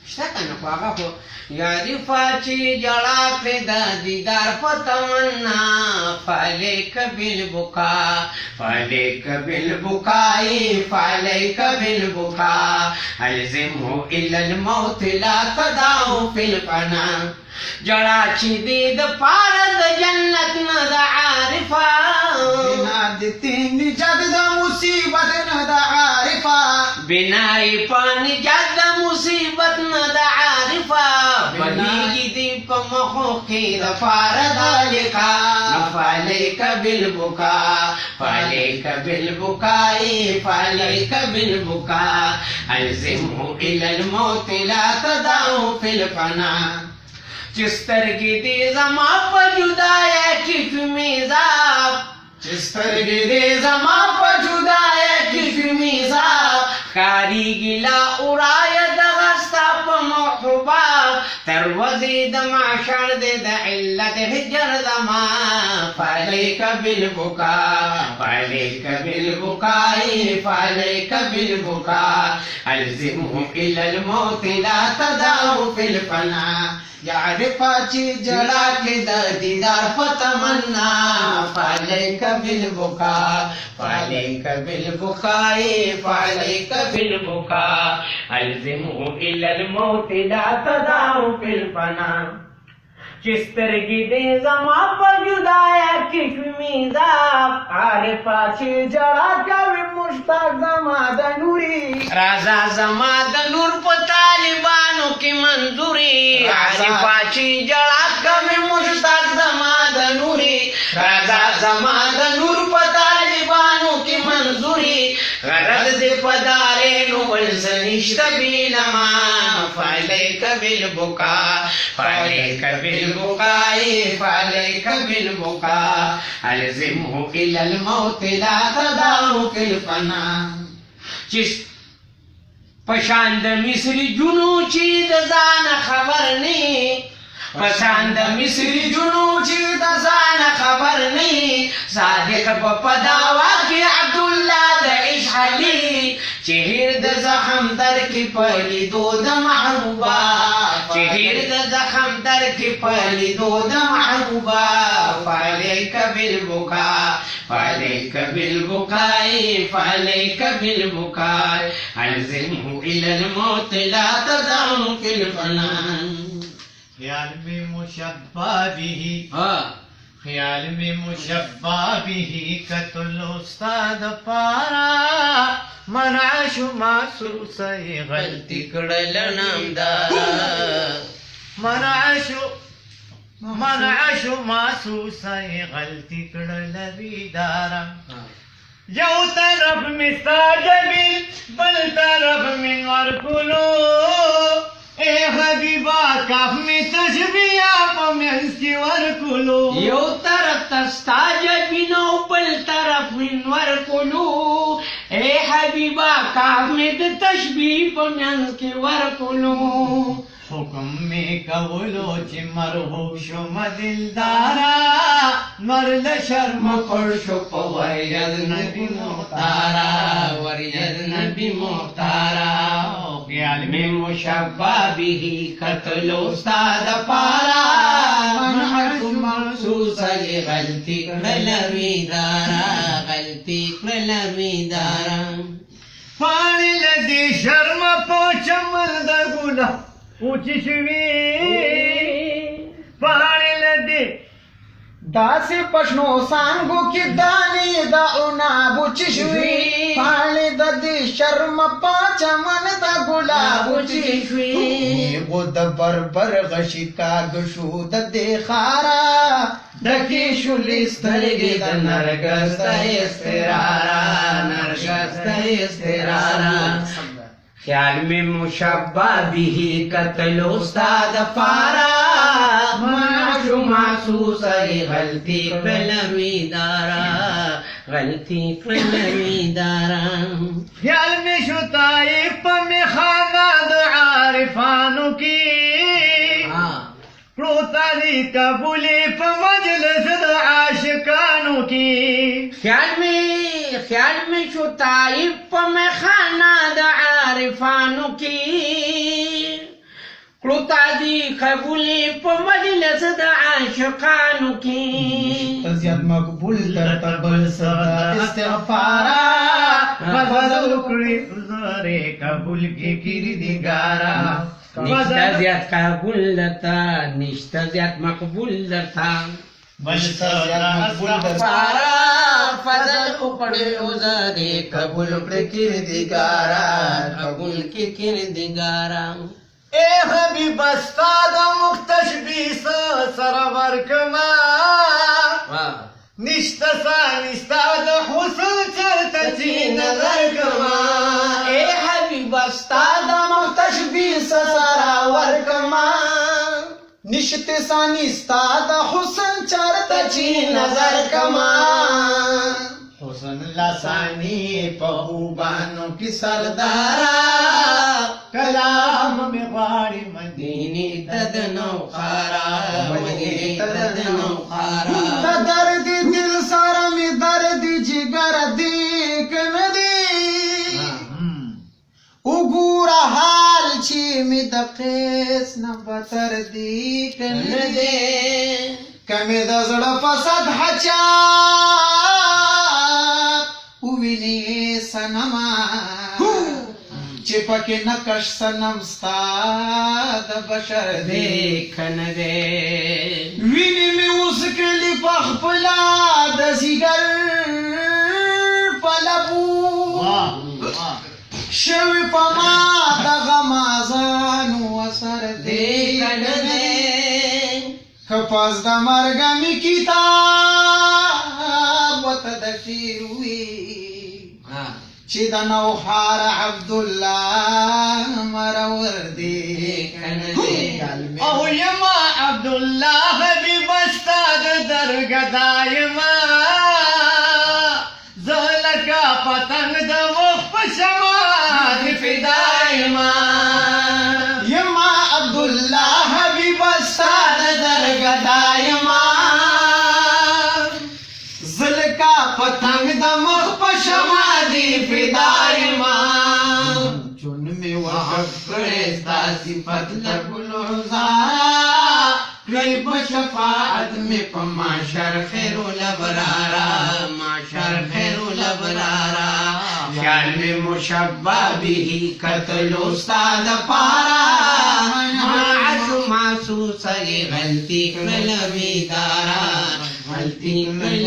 شته کنه خو هغه خو یارفا چې جړا کړې د دیدار په تمنا فعلیک بالبکا فعلیک بالبکای فعلیک بالبکا الزمه الا الموت لا تدعو فی الفنا جړا چې دې د پاره د جنت نه د عارفا بنا دې نجات د مصیبت نه د عارفا بنای پانی جد مصیبت نه د عارفه بلیږي دې په مخو کې د فارد لیکا فعلیک بالبکا فعلیک بالبکای فعلیک بالبکا الزمه الى الموت لا تدعو فی الفنا چې سترګې دې زما په جدایۍ کې فمیزاب چې سترګې دې زما په جدایۍ کې فمیزاب کاریږي لا اورایه دغه ستا په محبوبه تر ورځې د معشر دې د علت هجر زما فعلیک بالبکا فعلیک بالبکای فعلیک بالبکا الزمه الى الموت لا تدعو فی الفنا یارفا چې جړا کړې د دیدار په تمنا فعلیک بالبکا فعلیک بالبکای فعلیک بالبکا الزمه الى الموت لا تدعو فی الفنا چې سترګې دې زما په جدایۍ کې فمیزاب عارفه چې جړا کوي مشتاق زما د نوري رازا زما د نور په طالبانو کې منظوري عارفه چې جړا کوي مشتاق زما د نوري رازا زما د نور په طالبانو کې منظوري غرض دې پدارې نو بل څه نشته بېلما فعلیک بالبکا فعلیک بالبکای فعلیک بالبکا الزمه الى الموت لا تدعو فی الفنا چې پشان د مصری جنو چې د ځان خبر نه پشان د مصری جنو چې د ځان خبر نه صادق په پداوا کې عبدالله د عشق علي چې هیر د زخم در کې پلی دو د محبوبا چې هیر د زخم در کې پلی دو د محبوبا فعلیک بالبکا فعلیک بالبکای فعلیک بالبکای الزمه الى الموت لا تدعو فی الفنا خیال میں مشبہ به خیال میں مشبہ به قتل استاد پارا منع شو محسوس غلطی کړل نامدارا منع شو محسوس غلطی کړل ریدارا یو طرف مستعجبی بل طرف من ورکلو اے حبیبا کاف میں تشبیہ پمینس کی ورکلو یو طرف تستعجبینو بل طرف من ورکلو اے حبیبا کاف میں تشبیہ پمینس کی ورکلو حکم میں کولو چی مرحوب شم دلدارا مرل شرم مکڑ شو پا ورید نبی مختارا ورید نبی مختارا خیال میں مشبہ بھی قتل استاد پارا منحش محسوس غلطی کڑلوی دارا غلطی کڑلوی دارا پانی لدی شرم پوچ ملد گنا اوچی شوی پانی لدی داسی پشنو سانگو کی دانی دا اونا بوچی شوی پانی لدی شرم پوچ ملد گلا بوچی شوی بود بربر غشی کاغشو ددی خارا دکی شولی سترگی دا نرگست استرارا نرگست استرارا خیال میں مشبہ بھی قتل استاد پارا منعش محسوس غلطی کلمی دارا غلطی کلمی دارا خیال میں شتائف میں خامد عارفانو کی پروتاری قبولی پا مجلس عاشقانو کی خیال میں شتائف میں خانہ د عارفانو کی کلوتا دی قبولی پا مجلس دا عاشقانو کی تزیاد مقبول در تبل صدا استغفارا فضل اکڑی زارے قبول کی کردگارا نشتا زیاد قبول درتا نشتا زیاد مقبول درتا استغفارا فضل اکڑی زارے قبول کی کردگارا قبول کی کردگارا اے حبیب استاد مختشبیس سرور کما نشتا سانی استاد حسن چرتا چی نظر کما اے حبیب استاد مختشبیس سرور کما نشت سانی استاد حسن چرتا چی نظر کما حسن لسانی پہوبانوں کی سردارا کلام میں غاڑی مدینی تدنو خارا مدینی تدنو خارا درد دل سارا میں درد جگر دیکھ ندی اگورا حال چی میں دقیس نبتر دیکھ ندی کمی دزڑ فسد حچا ویني سنما چپکه نقش سنم ستاد بشر دیکھن دے ویني می اوس کلی پخپلا د سیګر پلبو شوی پما د غمازان وسر دیکھن دے کپاس د مرګ می کتاب وت د شیروي چی دا نوحار عبداللہ مرور دیکھن دے او یما عبداللہ حبیب استاد درگا دائما زلکا پتنگ دا وقف شمار فدائما یما عبداللہ حبیب استاد درگا دائما زلکا پتنگ دا وقف شمار فدائما چون میں وحب کرستا صفت لگلو زارا قلب شفاعت میں پماشر خیر لبرارا ماشر خیر لبرارا خیال میں مشبہ بھی قتل استاد پارا معاش محسوس غلطی کل بیدارا غلطی کل